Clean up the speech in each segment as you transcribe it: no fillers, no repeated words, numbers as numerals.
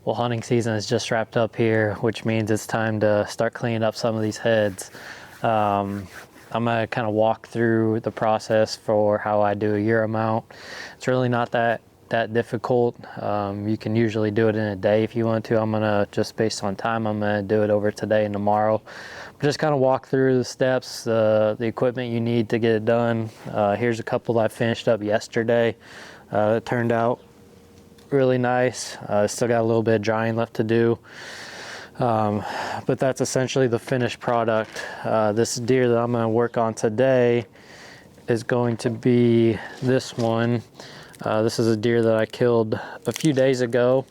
Well, hunting season is just wrapped up here, which means it's time to start cleaning up some of these heads. I'm gonna kind of walk through the process for how I do a Euro mount. It's really not that difficult. You can usually do it in a day if you want to. I'm gonna, just based on time, I'm gonna do it over today and tomorrow. Just kind of walk through the steps, the equipment you need to get it done. Here's a couple that I finished up yesterday. It turned out really nice. Still got a little bit of drying left to do, but that's essentially the finished product. This deer that I'm going to work on today is going to be this one. This is a deer that I killed a few days ago,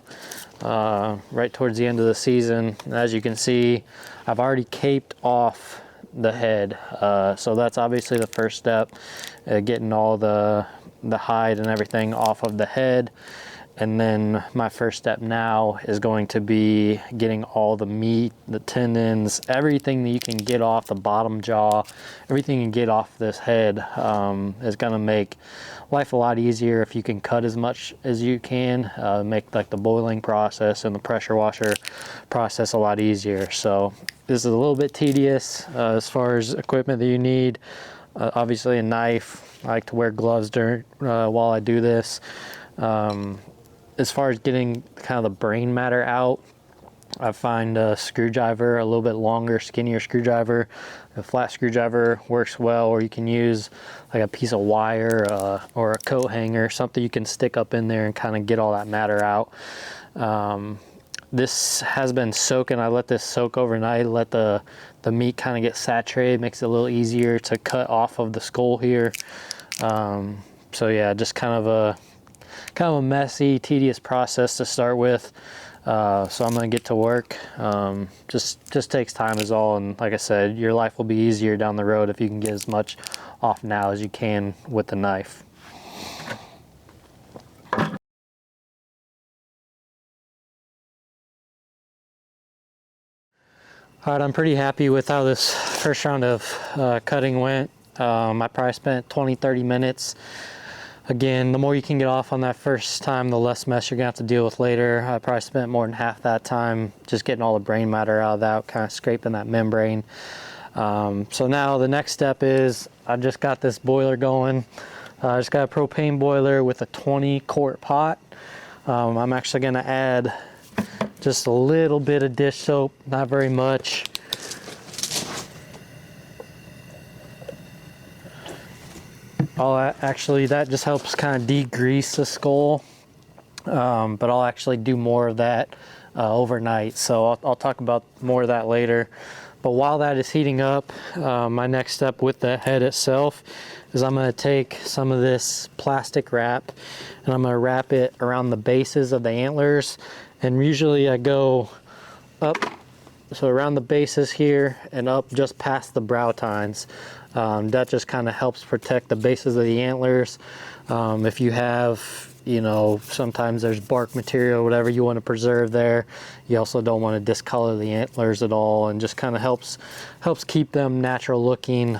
right towards the end of the season. And as you can see, I've already caped off the head, so that's obviously the first step, getting all the hide and everything off of the head. And then my first step now is going to be getting all the meat, the tendons, everything that you can get off the bottom jaw, everything you can get off this head is going to make life a lot easier if you can cut as much as you can, make like the boiling process and the pressure washer process a lot easier. So this is a little bit tedious as far as equipment that you need. Obviously a knife. I like to wear gloves during while I do this. As far as getting kind of the brain matter out, I find a screwdriver, a little bit longer, skinnier screwdriver. A flat screwdriver works well, or you can use like a piece of wire or a coat hanger, something you can stick up in there and kind of get all that matter out. This has been soaking. I let this soak overnight, let the meat kind of get saturated, makes it a little easier to cut off of the skull here. So yeah, just kind of a messy, tedious process to start with. So I'm gonna get to work. Just takes time is all, and like I said, your life will be easier down the road if you can get as much off now as you can with the knife. All right, I'm pretty happy with how this first round of cutting went. I probably spent 20-30 minutes. Again, the more you can get off on that first time, the less mess you're gonna have to deal with later. I probably spent more than half that time just getting all the brain matter out of that, kind of scraping that membrane. So now the next step is, I just got this boiler going. I just got a propane boiler with a 20-quart pot. I'm actually gonna add just a little bit of dish soap, not very much. That just helps kind of degrease the skull, but I'll actually do more of that overnight, so I'll talk about more of that later. But while that is heating up, my next step with the head itself is I'm going to take some of this plastic wrap and I'm going to wrap it around the bases of the antlers, and usually I go up, so around the bases here and up just past the brow tines. That just kind of helps protect the bases of the antlers. If you have, you know, sometimes there's bark material, whatever you want to preserve there. You also don't want to discolor the antlers at all, and just kind of helps keep them natural looking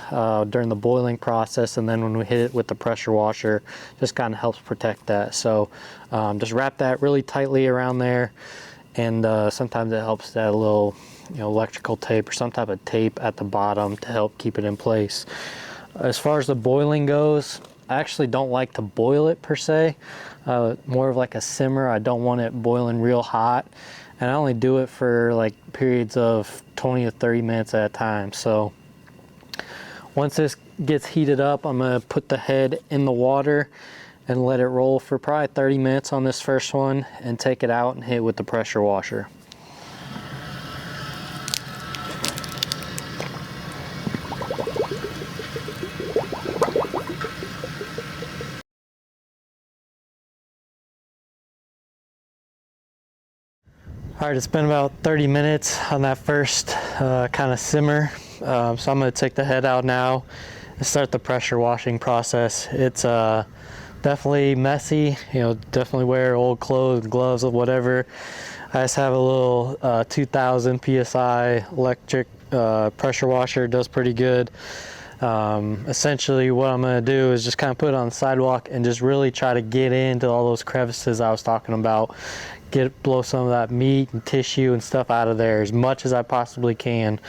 during the boiling process. And then when we hit it with the pressure washer, just kind of helps protect that. So just wrap that really tightly around there, and sometimes it helps to add a little, you know, electrical tape or some type of tape at the bottom to help keep it in place. As far as the boiling goes, I actually don't like to boil it per se, more of like a simmer. I don't want it boiling real hot, and I only do it for like periods of 20 to 30 minutes at a time. So once this gets heated up, I'm going to put the head in the water and let it roll for probably 30 minutes on this first one, and take it out and hit it with the pressure washer. All right, it's been about 30 minutes on that first kind of simmer. So I'm gonna take the head out now and start the pressure washing process. It's definitely messy, you know, definitely wear old clothes, gloves, or whatever. I just have a little 2000 PSI electric pressure washer, does pretty good. Essentially what I'm going to do is just kind of put it on the sidewalk and just really try to get into all those crevices I was talking about. blow some of that meat and tissue and stuff out of there as much as I possibly can.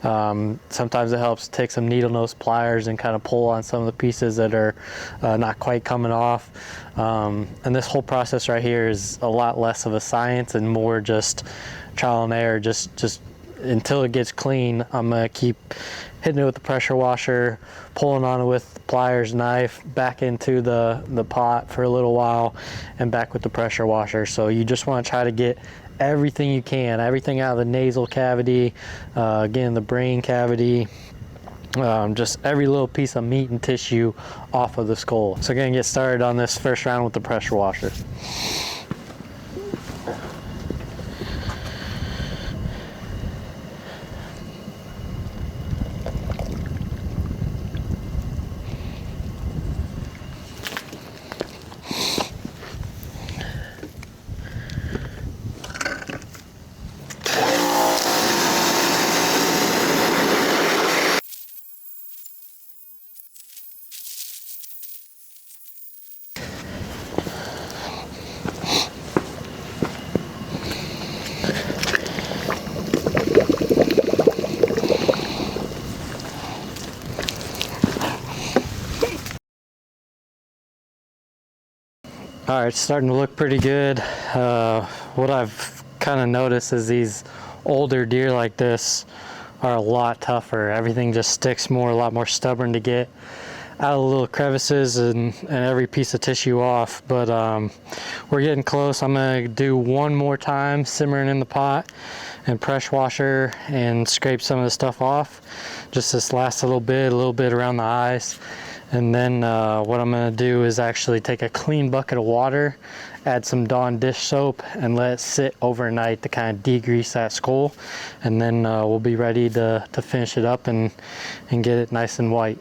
Sometimes it helps take some needle nose pliers and kind of pull on some of the pieces that are not quite coming off. And this whole process right here is a lot less of a science and more just trial and error. Just until it gets clean, I'm gonna keep hitting it with the pressure washer, pulling on it with the pliers, knife, back into the pot for a little while, and back with the pressure washer. So you just want to try to get everything you can, everything out of the nasal cavity, again, the brain cavity, just every little piece of meat and tissue off of the skull. So again, get started on this first round with the pressure washer. All right, it's starting to look pretty good. What I've kind of noticed is these older deer like this are a lot tougher. Everything just sticks more, a lot more stubborn to get out of the little crevices and every piece of tissue off. But we're getting close. I'm gonna do one more time simmering in the pot and pressure washer and scrape some of the stuff off. Just this last little bit around the eyes. And then what I'm gonna do is actually take a clean bucket of water, add some Dawn dish soap, and let it sit overnight to kind of degrease that skull. And then we'll be ready to finish it up and get it nice and white.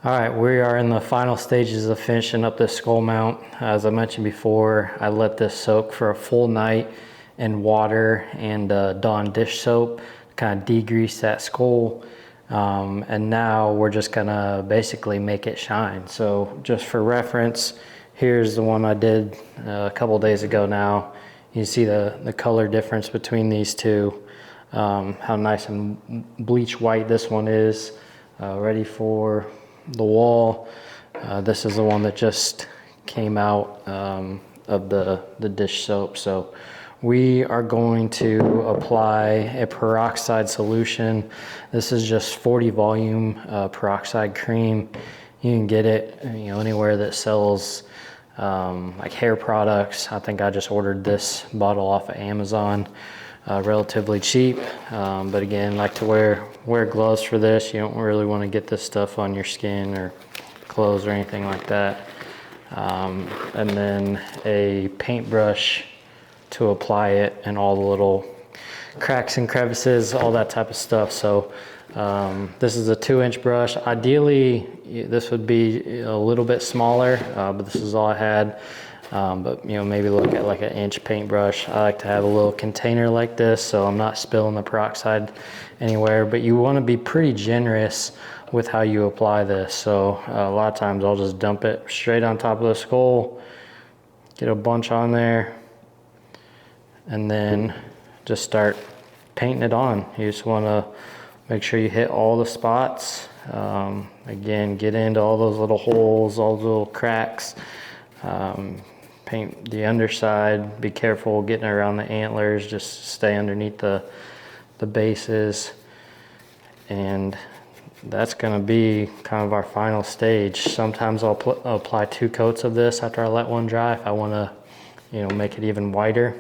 All right, we are in the final stages of finishing up this skull mount. As I mentioned before, I let this soak for a full night in water and Dawn dish soap to kind of degrease that skull. And now we're just gonna basically make it shine. So just for reference, here's the one I did a couple days ago now. You see the color difference between these two, how nice and bleach white this one is, ready for the wall. This is the one that just came out of the dish soap. So we are going to apply a peroxide solution. This is just 40 volume peroxide cream. You can get it, anywhere that sells like hair products. I think I just ordered this bottle off of Amazon, relatively cheap. But again, like to wear gloves for this. You don't really want to get this stuff on your skin or clothes or anything like that. And then a paintbrush to apply it in all the little cracks and crevices, all that type of stuff. So this is a 2-inch brush. Ideally, this would be a little bit smaller, but this is all I had. But maybe look at like an inch paintbrush. I like to have a little container like this, so I'm not spilling the peroxide anywhere. But you want to be pretty generous with how you apply this. So a lot of times I'll just dump it straight on top of the skull, get a bunch on there, and then just start painting it on. You just want to make sure you hit all the spots. Again, get into all those little holes, all the little cracks. Paint the underside. Be careful getting around the antlers. Just stay underneath the bases. And that's going to be kind of our final stage. Sometimes I'll apply 2 coats of this after I let one dry if I want to, make it even whiter.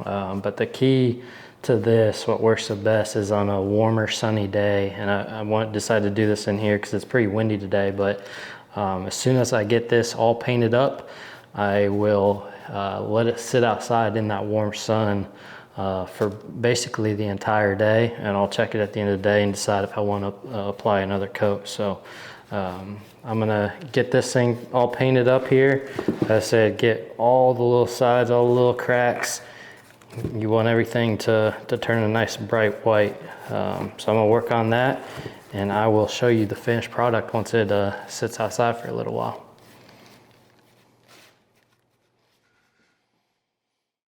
But the key to this, what works the best, is on a warmer, sunny day. And I decided to do this in here because it's pretty windy today. But as soon as I get this all painted up, I will let it sit outside in that warm sun for basically the entire day. And I'll check it at the end of the day and decide if I want to apply another coat. So I'm gonna get this thing all painted up here. As I said, get all the little sides, all the little cracks. You want everything to turn a nice bright white. So I'm gonna work on that, and I will show you the finished product once it sits outside for a little while.